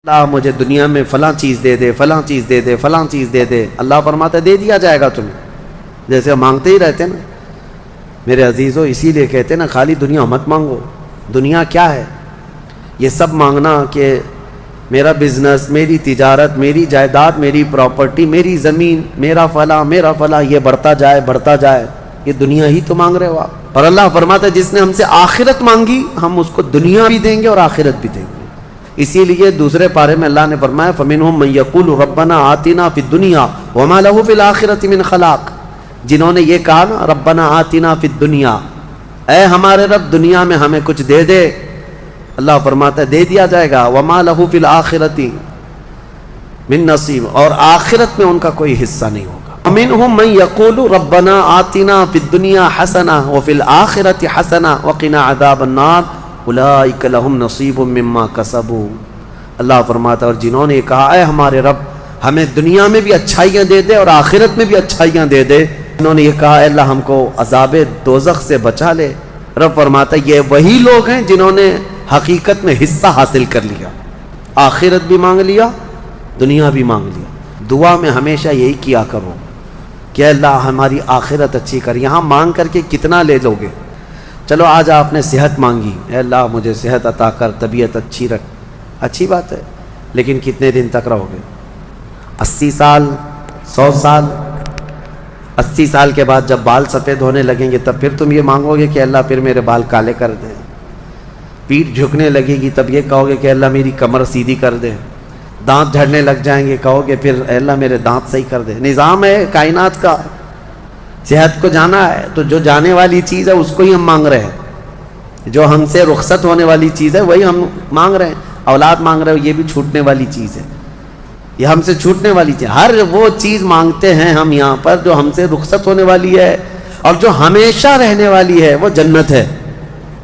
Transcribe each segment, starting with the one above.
اللہ مجھے دنیا میں فلاں چیز دے دے، فلاں چیز دے دے، فلاں چیز دے دے، اللہ فرماتا ہے دے دیا جائے گا تمہیں، جیسے مانگتے ہی رہتے نا میرے عزیزو۔ اسی لیے کہتے نا خالی دنیا مت مانگو۔ دنیا کیا ہے؟ یہ سب مانگنا کہ میرا بزنس، میری تجارت، میری جائیداد، میری پراپرٹی، میری زمین، میرا فلاں یہ بڑھتا جائے، یہ دنیا ہی تو مانگ رہے ہو آپ۔ اور اللہ فرماتا ہے جس نے ہم سے آخرت مانگی ہم اس کو دنیا بھی دیں گے اور آخرت بھی دیں گے۔ اسی لیے دوسرے پارے میں اللہ نے فرمایا فَمِنْهُمْ مَنْ يَقُولُ رَبَّنَا آتِنَا فِي الدُّنْيَا وَمَا لَهُ فِي الْآخِرَةِ مِنْ خَلَاقٍ، جنہوں نے یہ کہا نا رَبَّنَا آتِنَا فِي الدُّنْيَا، اے ہمارے رب دنیا میں ہمیں کچھ دے دے، اللہ فرماتا ہے دے دیا جائے گا۔ وَمَا لَهُ فِي الْآخِرَةِ مِنْ نَصِيبٍ، اور آخرت میں ان کا کوئی حصہ نہیں ہوگا۔ وَمِنْهُمْ مَنْ يَقُولُ رَبَّنَا آتِنَا فِي الدُّنْيَا حَسَنَةً وَفِي الْآخِرَةِ حَسَنَةً وَقِنَا عَذَابَ النَّارِ اولئک لہم نصیب مما کسبوا، اللہ فرماتا ہے اور جنہوں نے کہا اے ہمارے رب ہمیں دنیا میں بھی اچھائیاں دے دے اور آخرت میں بھی اچھائیاں دے دے، انہوں نے یہ کہا اے اللہ ہم کو عذاب دوزخ سے بچا لے، رب فرماتا ہے یہ وہی لوگ ہیں جنہوں نے حقیقت میں حصہ حاصل کر لیا، آخرت بھی مانگ لیا، دنیا بھی مانگ لیا۔ دعا میں ہمیشہ یہی کیا کرو کہ اللہ ہماری آخرت اچھی کر۔ یہاں مانگ کر کے کتنا لے لو گے؟ چلو آج آپ نے صحت مانگی، اے اللہ مجھے صحت عطا کر، طبیعت اچھی رکھ، اچھی بات ہے، لیکن کتنے دن تک رہو گے؟ 80 سال، 100 سال؟ 80 سال کے بعد جب بال سفید ہونے لگیں گے تب پھر تم یہ مانگو گے کہ اللہ پھر میرے بال کالے کر دے؟ پیٹھ جھکنے لگے گی تب یہ کہو گے کہ اللہ میری کمر سیدھی کر دے؟ دانت جھڑنے لگ جائیں گے کہو گے پھر اے اللہ میرے دانت صحیح کر دے؟ نظام ہے کائنات کا، صحت کو جانا ہے تو جو جانے والی چیز ہے اس کو ہی ہم مانگ رہے ہیں، جو ہم سے رخصت ہونے والی چیز ہے وہی ہم مانگ رہے ہیں۔ اولاد مانگ رہے ہو یہ بھی چھوٹنے والی چیز ہے، یہ ہم سے چھوٹنے والی چیز، ہر وہ چیز مانگتے ہیں ہم یہاں پر جو ہم سے رخصت ہونے والی ہے، اور جو ہمیشہ رہنے والی ہے وہ جنت ہے،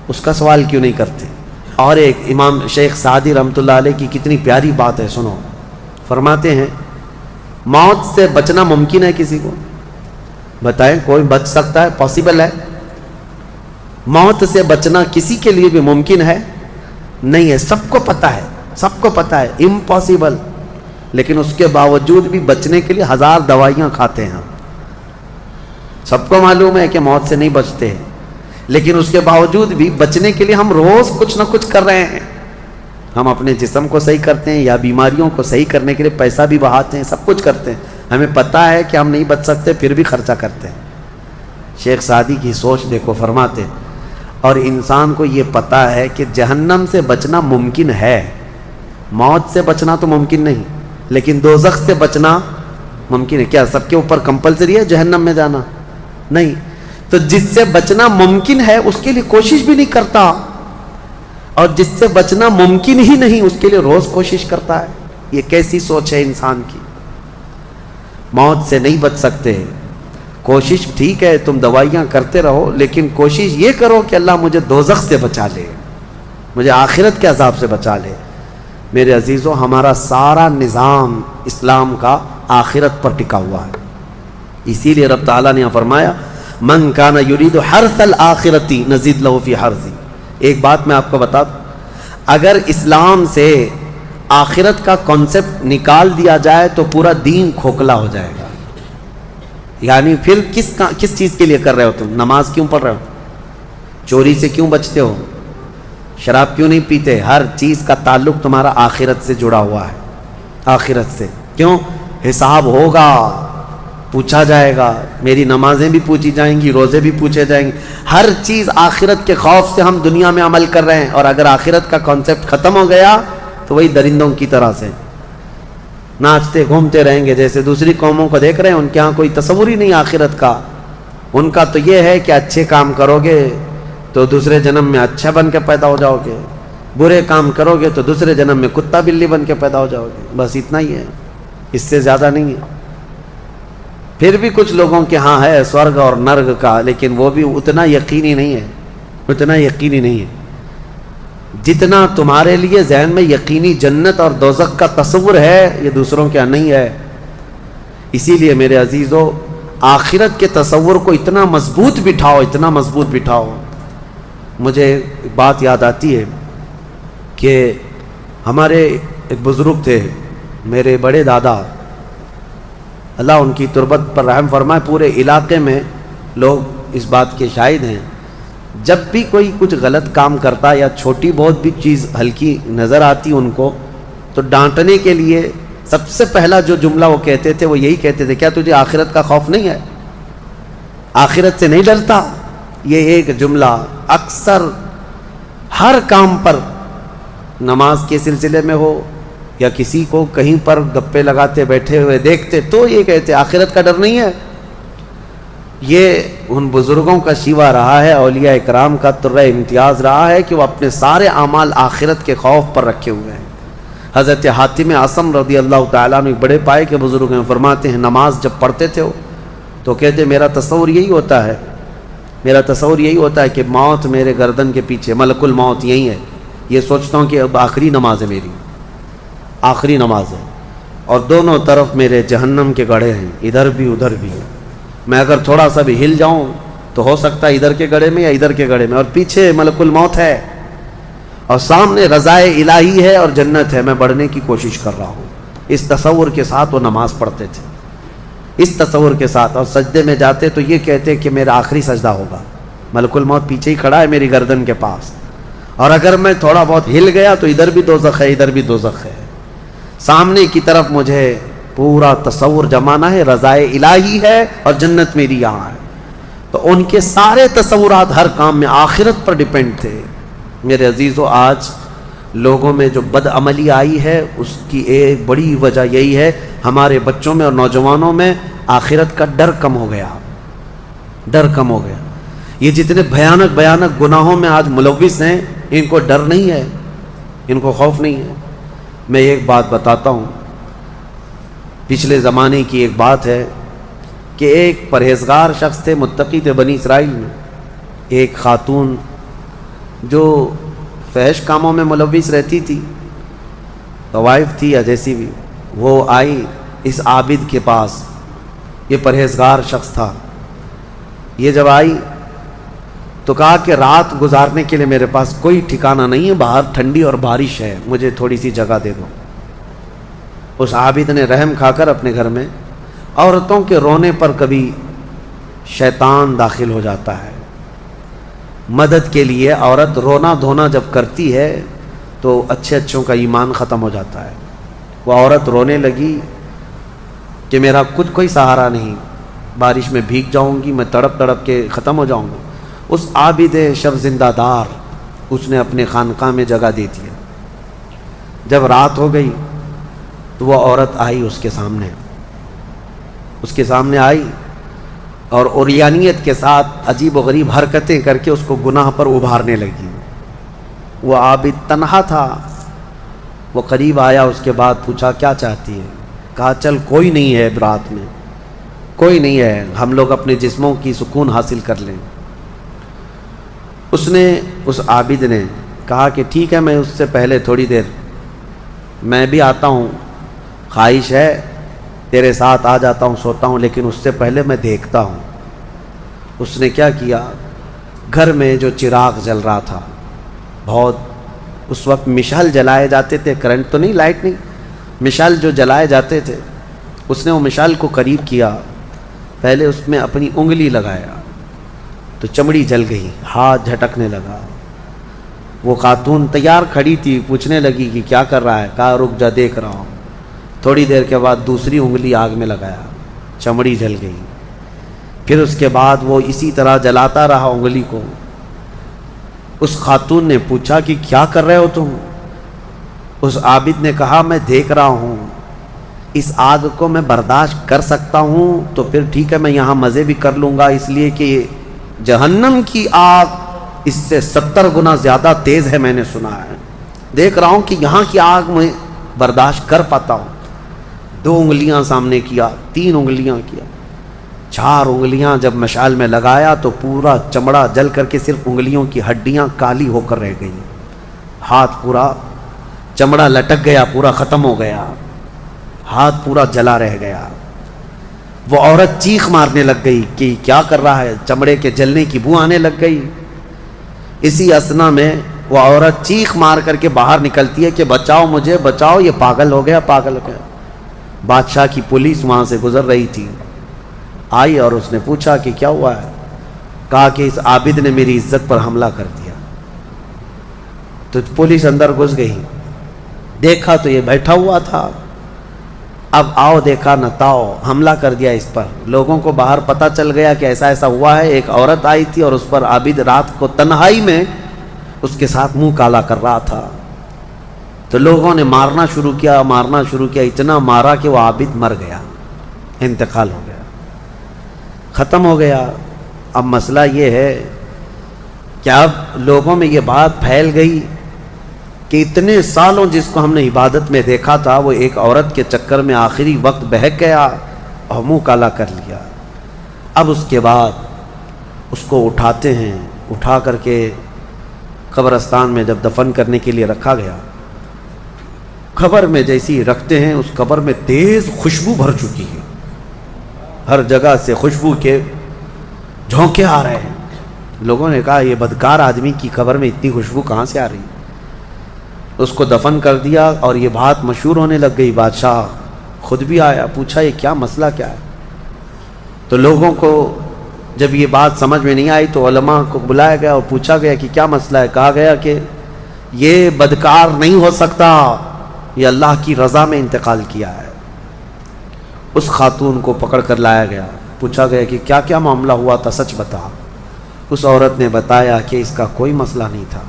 اس کا سوال کیوں نہیں کرتے؟ اور ایک امام شیخ سعدی رحمۃ اللہ علیہ کی کتنی پیاری بات ہے، سنو، فرماتے ہیں موت سے بچنا ممکن ہے کسی کو؟ بتائیں کوئی بچ سکتا ہے؟ پاسبل ہے؟ موت سے بچنا کسی کے لیے بھی ممکن ہے؟ نہیں ہے، سب کو پتہ ہے، سب کو پتہ ہے امپاسبل، لیکن اس کے باوجود بھی بچنے کے لیے 1000 دوائیاں کھاتے ہیں ہم، سب کو معلوم ہے کہ موت سے نہیں بچتے ہیں، لیکن اس کے باوجود بھی بچنے کے لیے ہم روز کچھ نہ کچھ کر رہے ہیں۔ ہم اپنے جسم کو صحیح کرتے ہیں یا بیماریوں کو صحیح کرنے کے لیے پیسہ بھی بہاتے ہیں، سب کچھ کرتے ہیں، ہمیں پتہ ہے کہ ہم نہیں بچ سکتے پھر بھی خرچہ کرتے ہیں۔ شیخ سعدی کی سوچ دیکھو، فرماتے ہیں اور انسان کو یہ پتہ ہے کہ جہنم سے بچنا ممکن ہے، موت سے بچنا تو ممکن نہیں، لیکن دوزخ سے بچنا ممکن ہے۔ کیا سب کے اوپر کمپلسری ہے جہنم میں جانا؟ نہیں، تو جس سے بچنا ممکن ہے اس کے لیے کوشش بھی نہیں کرتا، اور جس سے بچنا ممکن ہی نہیں اس کے لیے روز کوشش کرتا ہے۔ یہ کیسی سوچ ہے انسان کی؟ موت سے نہیں بچ سکتے، کوشش ٹھیک ہے تم دوائیاں کرتے رہو، لیکن کوشش یہ کرو کہ اللہ مجھے دوزخ سے بچا لے، مجھے آخرت کے عذاب سے بچا لے۔ میرے عزیزو ہمارا سارا نظام اسلام کا آخرت پر ٹکا ہوا ہے، اسی لیے رب تعالیٰ نے فرمایا من کان یرید حرث الآخرۃ نزد لہ فی حرثہ۔ ایک بات میں آپ کو بتا دوں، اگر اسلام سے آخرت کا کانسیپٹ نکال دیا جائے تو پورا دین کھوکھلا ہو جائے گا۔ یعنی پھر کس چیز کے لیے کر رہے ہو تم؟ نماز کیوں پڑھ رہے ہو؟ چوری سے کیوں بچتے ہو؟ شراب کیوں نہیں پیتے؟ ہر چیز کا تعلق تمہارا آخرت سے جڑا ہوا ہے، آخرت سے۔ کیوں؟ حساب ہوگا، پوچھا جائے گا، میری نمازیں بھی پوچھی جائیں گی، روزے بھی پوچھے جائیں گے، ہر چیز آخرت کے خوف سے ہم دنیا میں عمل کر رہے ہیں، اور اگر آخرت کا کانسیپٹ ختم ہو گیا تو وہی درندوں کی طرح سے ناچتے گھومتے رہیں گے، جیسے دوسری قوموں کو دیکھ رہے ہیں ان کے ہاں کوئی تصور ہی نہیں آخرت کا۔ ان کا تو یہ ہے کہ اچھے کام کرو گے تو دوسرے جنم میں اچھا بن کے پیدا ہو جاؤ گے، برے کام کرو گے تو دوسرے جنم میں کتا بلی بن کے پیدا ہو جاؤ گے، بس اتنا ہی ہے، اس سے زیادہ نہیں ہے۔ پھر بھی کچھ لوگوں کے ہاں ہے سورگ اور نرگ کا، لیکن وہ بھی اتنا یقینی نہیں ہے، اتنا یقینی نہیں ہے جتنا تمہارے لیے ذہن میں یقینی جنت اور دوزخ کا تصور ہے، یہ دوسروں کے نہیں ہے۔ اسی لیے میرے عزیزو آخرت کے تصور کو اتنا مضبوط بٹھاؤ، اتنا مضبوط بٹھاؤ۔ مجھے ایک بات یاد آتی ہے کہ ہمارے ایک بزرگ تھے میرے بڑے دادا، اللہ ان کی تربت پر رحم فرمائے، پورے علاقے میں لوگ اس بات کے شاہد ہیں، جب بھی کوئی کچھ غلط کام کرتا یا چھوٹی بہت بھی چیز ہلکی نظر آتی ان کو، تو ڈانٹنے کے لیے سب سے پہلا جو جملہ وہ کہتے تھے وہ یہی کہتے تھے، کیا تجھے آخرت کا خوف نہیں ہے؟ آخرت سے نہیں ڈرتا؟ یہ ایک جملہ اکثر ہر کام پر، نماز کے سلسلے میں ہو یا کسی کو کہیں پر گپے لگاتے بیٹھے ہوئے دیکھتے تو یہ کہتے آخرت کا ڈر نہیں ہے۔ یہ ان بزرگوں کا شیوا رہا ہے، اولیاء اکرام کا طرح امتیاز رہا ہے کہ وہ اپنے سارے اعمال آخرت کے خوف پر رکھے ہوئے ہیں۔ حضرت حاتم اعصم رضی اللہ تعالیٰ عنہ بڑے پائے کے بزرگ ہیں، فرماتے ہیں نماز جب پڑھتے تھے تو کہتے میرا تصور یہی ہوتا ہے کہ موت میرے گردن کے پیچھے، ملک الموت یہی ہے، یہ سوچتا ہوں کہ اب آخری نماز ہے، میری آخری نماز ہے، اور دونوں طرف میرے جہنم کے گڑھے ہیں، ادھر بھی ادھر بھی، میں اگر تھوڑا سا بھی ہل جاؤں تو ہو سکتا ہے ادھر کے گڑھے میں یا ادھر کے گڑھے میں، اور پیچھے ملک الموت ہے اور سامنے رضائے الہی ہے اور جنت ہے، میں بڑھنے کی کوشش کر رہا ہوں۔ اس تصور کے ساتھ وہ نماز پڑھتے تھے، اس تصور کے ساتھ، اور سجدے میں جاتے تو یہ کہتے کہ میرا آخری سجدہ ہوگا، ملک الموت پیچھے ہی کھڑا ہے میری گردن کے پاس، اور اگر میں تھوڑا بہت ہل گیا تو ادھر بھی دوزخ ہے ادھر بھی دوزخ ہے، سامنے کی طرف مجھے پورا تصور جمانا ہے، رضائے الہی ہے اور جنت میری یہاں ہے۔ تو ان کے سارے تصورات ہر کام میں آخرت پر ڈیپینڈ تھے۔ میرے عزیزو، آج لوگوں میں جو بد عملی آئی ہے اس کی ایک بڑی وجہ یہی ہے، ہمارے بچوں میں اور نوجوانوں میں آخرت کا ڈر کم ہو گیا، ڈر کم ہو گیا۔ یہ جتنے بھیانک گناہوں میں آج ملوث ہیں، ان کو ڈر نہیں ہے، ان کو خوف نہیں ہے۔ میں ایک بات بتاتا ہوں، پچھلے زمانے کی ایک بات ہے کہ ایک پرہیزگار شخص تھے، متقی تھے بنی اسرائیل میں، ایک خاتون جو فحش کاموں میں ملوث رہتی تھی، طوائف تھی یا جیسی بھی، وہ آئی اس عابد کے پاس، یہ پرہیزگار شخص تھا۔ یہ جب آئی تو کہا کہ رات گزارنے کے لیے میرے پاس کوئی ٹھکانہ نہیں ہے، باہر ٹھنڈی اور بارش ہے، مجھے تھوڑی سی جگہ دے دو۔ اس عابد نے رحم کھا کر اپنے گھر میں، عورتوں کے رونے پر کبھی شیطان داخل ہو جاتا ہے، مدد کے لیے عورت رونا دھونا جب کرتی ہے تو اچھوں کا ایمان ختم ہو جاتا ہے۔ وہ عورت رونے لگی کہ میرا کوئی سہارا نہیں، بارش میں بھیگ جاؤں گی، میں تڑپ تڑپ کے ختم ہو جاؤں گا۔ اس عابد شب زندہ دار اس نے اپنے خانقاہ میں جگہ دی تھی۔ جب رات ہو گئی تو وہ عورت آئی اس کے سامنے آئی اور عریانیت کے ساتھ عجیب و غریب حرکتیں کر کے اس کو گناہ پر ابھارنے لگی۔ وہ عابد تنہا تھا، وہ قریب آیا، اس کے بعد پوچھا کیا چاہتی ہے؟ کہا چل کوئی نہیں ہے رات میں، کوئی نہیں ہے، ہم لوگ اپنے جسموں کی سکون حاصل کر لیں۔ اس عابد نے کہا کہ ٹھیک ہے، میں اس سے پہلے تھوڑی دیر میں بھی آتا ہوں، خواہش ہے تیرے ساتھ آ جاتا ہوں، سوتا ہوں، لیکن اس سے پہلے میں دیکھتا ہوں۔ اس نے کیا کیا، گھر میں جو چراغ جل رہا تھا، بہت اس وقت مشعل جلائے جاتے تھے، کرنٹ تو نہیں، لائٹ نہیں، مشعل جو جلائے جاتے تھے، اس نے وہ مشعل کو قریب کیا، پہلے اس میں اپنی انگلی لگایا تو چمڑی جل گئی، ہاتھ جھٹکنے لگا۔ وہ خاتون تیار کھڑی تھی، پوچھنے لگی کہ کیا کر رہا ہے؟ کہا رک جا دیکھ رہا ہوں۔ تھوڑی دیر کے بعد دوسری انگلی آگ میں لگایا، چمڑی جل گئی۔ پھر اس کے بعد وہ اسی طرح جلاتا رہا انگلی کو۔ اس خاتون نے پوچھا کہ کیا کر رہے ہو تم؟ اس عابد نے کہا میں دیکھ رہا ہوں، اس آگ کو میں برداشت کر سکتا ہوں تو پھر ٹھیک ہے، میں یہاں مزے بھی کر لوں گا، اس لیے کہ جہنم کی آگ اس سے 70 گنا زیادہ تیز ہے، میں نے سنا ہے، دیکھ رہا ہوں کہ یہاں کی آگ میں برداشت کر پاتا ہوں۔ 2 انگلیاں سامنے کیا، 3 انگلیاں کیا، 4 انگلیاں جب مشعل میں لگایا تو پورا چمڑا جل کر کے صرف انگلیوں کی ہڈیاں کالی ہو کر رہ گئی، ہاتھ پورا چمڑا لٹک گیا، پورا ختم ہو گیا، ہاتھ پورا جلا رہ گیا۔ وہ عورت چیخ مارنے لگ گئی کہ کیا کر رہا ہے، چمڑے کے جلنے کی بو آنے لگ گئی۔ اسی اثنا میں وہ عورت چیخ مار کر کے باہر نکلتی ہے کہ بچاؤ مجھے، بچاؤ، یہ پاگل ہو گیا، پاگل ہو گیا۔ بادشاہ کی پولیس وہاں سے گزر رہی تھی، آئی اور اس نے پوچھا کہ کیا ہوا ہے؟ کہا کہ اس عابد نے میری عزت پر حملہ کر دیا۔ تو پولیس اندر گھس گئی، دیکھا تو یہ بیٹھا ہوا تھا، اب آؤ دیکھا نہ تاؤ، حملہ کر دیا اس پر۔ لوگوں کو باہر پتہ چل گیا کہ ایسا ایسا ہوا ہے، ایک عورت آئی تھی اور اس پر عابد رات کو تنہائی میں اس کے ساتھ منہ کالا کر رہا تھا۔ تو لوگوں نے مارنا شروع کیا، اتنا مارا کہ وہ عابد مر گیا، انتقال ہو گیا، ختم ہو گیا۔ اب مسئلہ یہ ہے کہ اب لوگوں میں یہ بات پھیل گئی کہ اتنے سالوں جس کو ہم نے عبادت میں دیکھا تھا وہ ایک عورت کے چکر میں آخری وقت بہک گیا اور منہ کالا کر لیا۔ اب اس کے بعد اس کو اٹھاتے ہیں، اٹھا کر کے قبرستان میں جب دفن کرنے کے لیے رکھا گیا، قبر میں جیسی رکھتے ہیں اس قبر میں تیز خوشبو بھر چکی ہے، ہر جگہ سے خوشبو کے جھونکے آ رہے ہیں۔ لوگوں نے کہا یہ بدکار آدمی کی قبر میں اتنی خوشبو کہاں سے آ رہی؟ اس کو دفن کر دیا اور یہ بات مشہور ہونے لگ گئی۔ بادشاہ خود بھی آیا، پوچھا یہ کیا مسئلہ کیا ہے؟ تو لوگوں کو جب یہ بات سمجھ میں نہیں آئی تو علماء کو بلایا گیا اور پوچھا گیا کہ کیا مسئلہ ہے؟ کہا گیا کہ یہ بدکار نہیں ہو سکتا، یہ اللہ کی رضا میں انتقال کیا ہے۔ اس خاتون کو پکڑ کر لایا گیا، پوچھا گیا کہ کیا کیا معاملہ ہوا تھا، سچ بتا۔ اس عورت نے بتایا کہ اس کا کوئی مسئلہ نہیں تھا،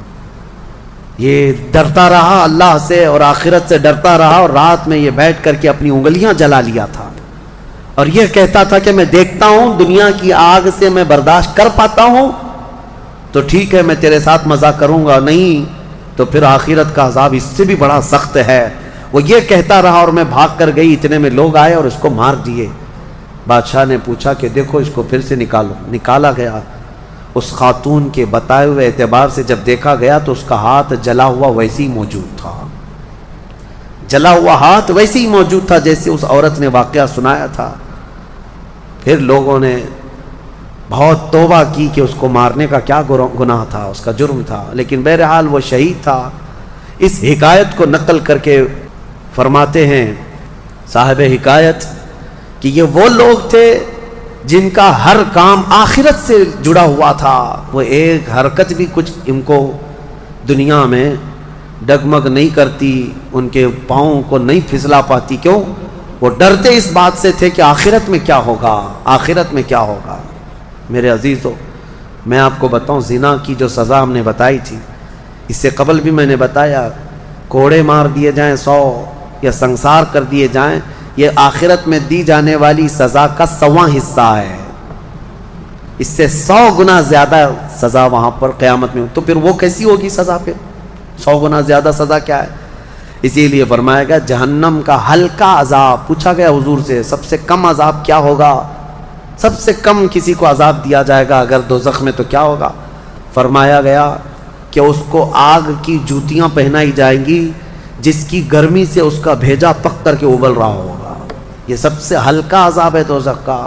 یہ ڈرتا رہا اللہ سے اور آخرت سے ڈرتا رہا، اور رات میں یہ بیٹھ کر کے اپنی انگلیاں جلا لیا تھا اور یہ کہتا تھا کہ میں دیکھتا ہوں دنیا کی آگ سے میں برداشت کر پاتا ہوں تو ٹھیک ہے میں تیرے ساتھ مزہ کروں گا، نہیں تو پھر آخرت کا عذاب اس سے بھی بڑا سخت ہے۔ وہ یہ کہتا رہا اور میں بھاگ کر گئی، اتنے میں لوگ آئے اور اس کو مار دیے۔ بادشاہ نے پوچھا کہ دیکھو اس کو پھر سے نکالو، نکالا گیا۔ اس خاتون کے بتائے ہوئے اعتبار سے جب دیکھا گیا تو اس کا ہاتھ جلا ہوا ویسے ہی موجود تھا، جلا ہوا ہاتھ ویسے ہی موجود تھا جیسے اس عورت نے واقعہ سنایا تھا۔ پھر لوگوں نے بہت توبہ کی کہ اس کو مارنے کا کیا گناہ تھا، اس کا جرم تھا، لیکن بہرحال وہ شہید تھا۔ اس حکایت کو نقل کر کے فرماتے ہیں صاحب حکایت کہ یہ وہ لوگ تھے جن کا ہر کام آخرت سے جڑا ہوا تھا، وہ ایک حرکت بھی کچھ ان کو دنیا میں ڈگمگ نہیں کرتی، ان کے پاؤں کو نہیں پھسلا پاتی۔ کیوں؟ وہ ڈرتے اس بات سے تھے کہ آخرت میں کیا ہوگا، آخرت میں کیا ہوگا۔ میرے عزیزو، میں آپ کو بتاؤں زنا کی جو سزا ہم نے بتائی تھی، اس سے قبل بھی میں نے بتایا، کوڑے مار دیے جائیں 100 یا سنسار کر دیے جائیں، یہ آخرت میں دی جانے والی سزا کا 100واں حصہ ہے، اس سے 100 گنا زیادہ سزا وہاں پر قیامت میں۔ تو پھر وہ کیسی ہوگی سزا؟ پھر 100 گنا زیادہ سزا کیا ہے؟ اسی لیے فرمایا گیا جہنم کا ہلکا عذاب۔ پوچھا گیا حضور سے سب سے کم عذاب کیا ہوگا، سب سے کم کسی کو عذاب دیا جائے گا اگر دوزخ میں تو کیا ہوگا؟ فرمایا گیا کہ اس کو آگ کی جوتیاں پہنائی جائیں گی جس کی گرمی سے اس کا بھیجا پک کر کے ابل رہا ہوگا، یہ سب سے ہلکا عذاب ہے دوزخ کا۔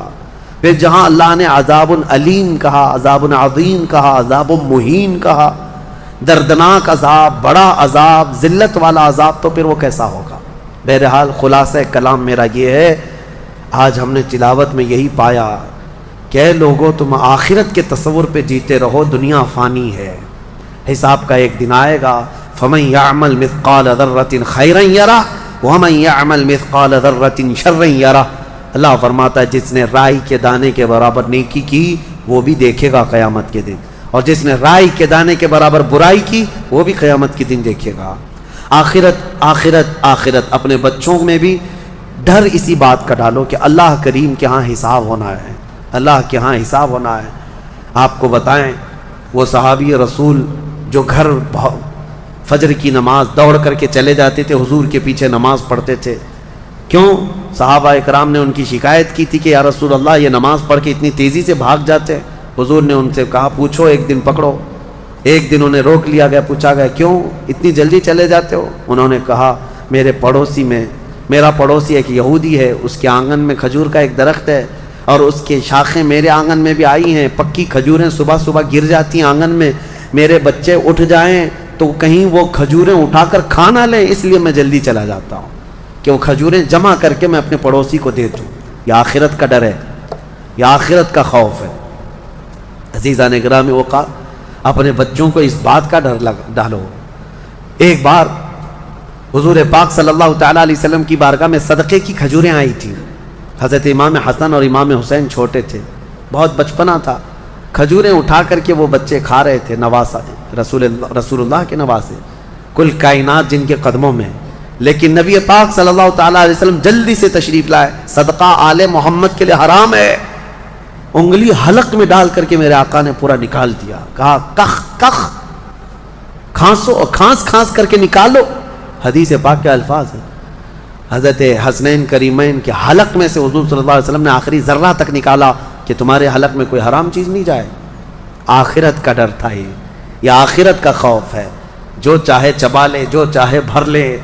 پھر جہاں اللہ نے عذاب علیم کہا، عذاب عظیم کہا، عذاب مہین کہا، دردناک عذاب، بڑا عذاب، ذلت والا عذاب، تو پھر وہ کیسا ہوگا؟ بہرحال خلاصہ کلام میرا یہ ہے، آج ہم نے تلاوت میں یہی پایا کہ اے لوگو تم آخرت کے تصور پہ جیتے رہو، دنیا فانی ہے، حساب کا ایک دن آئے گا۔ فَمَنْ يَعْمَلْ مِثْقَالَ ذَرَّةٍ خَيْرًا يَرَهُ وَمَنْ يَعْمَلْ مِثْقَالَ ذَرَّةٍ شَرًّا يَرَهُ۔ اللہ فرماتا ہے جس نے رائی کے دانے کے برابر نیکی کی وہ بھی دیکھے گا قیامت کے دن، اور جس نے رائی کے دانے کے برابر برائی کی وہ بھی قیامت کے دن دیکھے گا۔ آخرت آخرت آخرت، اپنے بچوں میں بھی ڈر اسی بات کا ڈالو کہ اللہ کریم کے ہاں حساب ہونا ہے، اللہ کے ہاں حساب ہونا ہے۔ آپ کو بتائیں وہ صحابی رسول جو گھر فجر کی نماز دوڑ کر کے چلے جاتے تھے، حضور کے پیچھے نماز پڑھتے تھے، کیوں؟ صحابہ اکرام نے ان کی شکایت کی تھی کہ یا رسول اللہ یہ نماز پڑھ کے اتنی تیزی سے بھاگ جاتے ہیں۔ حضور نے ان سے کہا پوچھو، ایک دن پکڑو۔ ایک دن انہیں روک لیا گیا، پوچھا گیا کیوں اتنی جلدی چلے جاتے ہو؟ انہوں نے کہا میرے پڑوسی میں، میرا پڑوسی ایک یہودی ہے، اس کے آنگن میں کھجور کا ایک درخت ہے اور اس کے شاخیں میرے آنگن میں بھی آئی ہیں، پکی کھجوریں صبح صبح گر جاتی ہیں آنگن میں، میرے بچے اٹھ جائیں تو کہیں وہ کھجوریں اٹھا کر کھا نہ لیں، اس لیے میں جلدی چلا جاتا ہوں کہ وہ کھجوریں جمع کر کے میں اپنے پڑوسی کو دے دوں۔ یہ آخرت کا ڈر ہے، یہ آخرت کا خوف ہے۔ عزیزان گرامی اوقات، اپنے بچوں کو اس بات کا ڈر ڈالو۔ ایک بار حضور پاک صلی اللہ تعالیٰ علیہ وسلم کی بارگاہ میں صدقے کی کھجوریں آئی تھیں۔ حضرت امام حسن اور امام حسین چھوٹے تھے، بہت بچپنا تھا، کھجوریں اٹھا کر کے وہ بچے کھا رہے تھے، نواسا رسول اللہ کے نواسے، کل کائنات جن کے قدموں میں۔ لیکن نبی پاک صلی اللہ تعالیٰ علیہ وسلم جلدی سے تشریف لائے، صدقہ آل محمد کے لیے حرام ہے۔ انگلی حلق میں ڈال کر کے میرے آقا نے پورا نکال دیا، کہا کخ کخ، کھانسو اور کھانس کھانس کر کے نکالو۔ حدیث پاک کے الفاظ ہیں۔ حضرت حسنین کریمین کے حلق میں سے حضور صلی اللہ علیہ وسلم نے آخری ذرہ تک نکالا کہ تمہارے حلق میں کوئی حرام چیز نہیں جائے۔ آخرت کا ڈر تھا یہ آخرت کا خوف ہے۔ جو چاہے چبا لے، جو چاہے بھر لے۔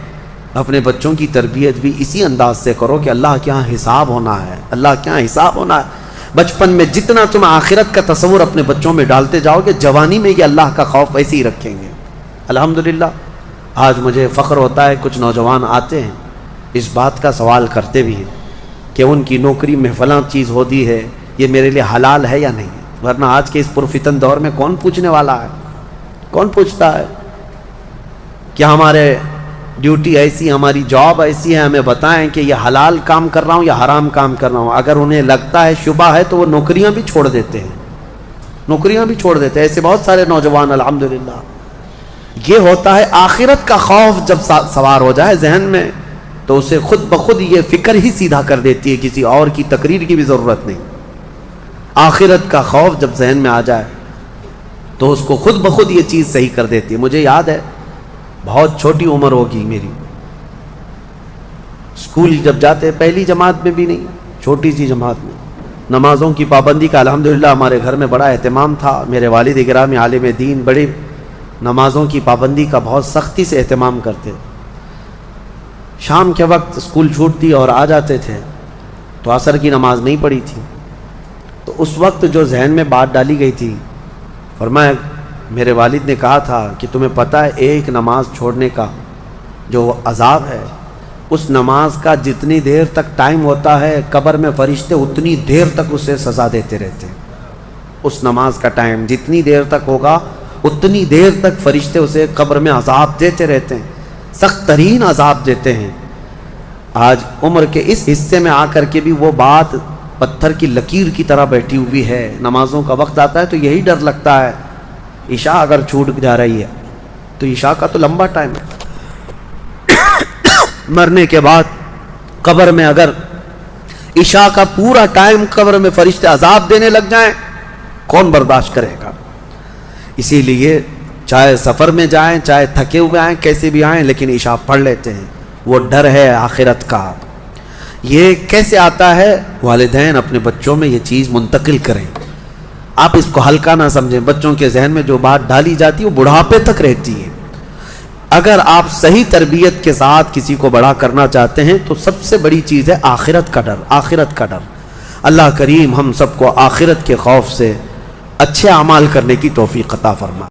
اپنے بچوں کی تربیت بھی اسی انداز سے کرو کہ اللہ کے یہاں حساب ہونا ہے، اللہ کے یہاں حساب ہونا ہے۔ بچپن میں جتنا تم آخرت کا تصور اپنے بچوں میں ڈالتے جاؤ گے، جوانی میں یہ اللہ کا خوف ویسے ہی رکھیں گے۔ الحمدللہ آج مجھے فخر ہوتا ہے، کچھ نوجوان آتے ہیں اس بات کا سوال کرتے بھی ہیں کہ ان کی نوکری میں فلاں چیز ہوتی ہے، یہ میرے لیے حلال ہے یا نہیں، ورنہ آج کے اس پرفتن دور میں کون پوچھنے والا ہے؟ کون پوچھتا ہے کہ ہمارے ڈیوٹی ایسی، ہماری جاب ایسی ہے، ہمیں بتائیں کہ یہ حلال کام کر رہا ہوں یا حرام کام کر رہا ہوں۔ اگر انہیں لگتا ہے شبہ ہے تو وہ نوکریاں بھی چھوڑ دیتے ہیں، نوکریاں بھی چھوڑ دیتے ہیں۔ ایسے بہت سارے نوجوان الحمدللہ۔ یہ ہوتا ہے آخرت کا خوف جب سوار ہو جائے ذہن میں تو اسے خود بخود یہ فکر ہی سیدھا کر دیتی ہے، کسی اور کی تقریر کی بھی ضرورت نہیں۔ آخرت کا خوف جب ذہن میں آ جائے تو اس کو خود بخود یہ چیز صحیح کر دیتی ہے۔ مجھے یاد ہے، بہت چھوٹی عمر ہوگی میری، اسکول جب جاتے پہلی جماعت میں بھی نہیں، چھوٹی سی جماعت میں، نمازوں کی پابندی کا الحمدللہ ہمارے گھر میں بڑا اہتمام تھا۔ میرے والد گرامی عالم دین، بڑے نمازوں کی پابندی کا بہت سختی سے اہتمام کرتے۔ شام کے وقت اسکول چھوٹتی اور آ جاتے تھے تو عصر کی نماز نہیں پڑھی تھی، تو اس وقت جو ذہن میں بات ڈالی گئی تھی، فرمایا میرے والد نے کہا تھا کہ تمہیں پتہ ہے ایک نماز چھوڑنے کا جو عذاب ہے، اس نماز کا جتنی دیر تک ٹائم ہوتا ہے قبر میں فرشتے اتنی دیر تک اسے سزا دیتے رہتے ہیں۔ اس نماز کا ٹائم جتنی دیر تک ہوگا اتنی دیر تک فرشتے اسے قبر میں عذاب دیتے رہتے ہیں، سخت ترین عذاب دیتے ہیں۔ آج عمر کے اس حصے میں آ کر کے بھی وہ بات پتھر کی لکیر کی طرح بیٹھی ہوئی ہے۔ نمازوں کا وقت آتا ہے تو یہی ڈر لگتا ہے، عشاء اگر چھوٹ جا رہی ہے تو عشاء کا تو لمبا ٹائم ہے، مرنے کے بعد قبر میں اگر عشاء کا پورا ٹائم قبر میں فرشتے عذاب دینے لگ جائیں، کون برداشت کرے گا؟ اسی لیے چاہے سفر میں جائیں، چاہے تھکے ہوئے آئیں، کیسے بھی آئیں، لیکن عشاء پڑھ لیتے ہیں۔ وہ ڈر ہے آخرت کا۔ یہ کیسے آتا ہے؟ والدین اپنے بچوں میں یہ چیز منتقل کریں۔ آپ اس کو ہلکا نہ سمجھیں، بچوں کے ذہن میں جو بات ڈالی جاتی ہے وہ بڑھاپے تک رہتی ہے۔ اگر آپ صحیح تربیت کے ساتھ کسی کو بڑا کرنا چاہتے ہیں تو سب سے بڑی چیز ہے آخرت کا ڈر، آخرت کا ڈر۔ اللہ کریم ہم سب کو آخرت کے خوف سے اچھے اعمال کرنے کی توفیق عطا فرمائے۔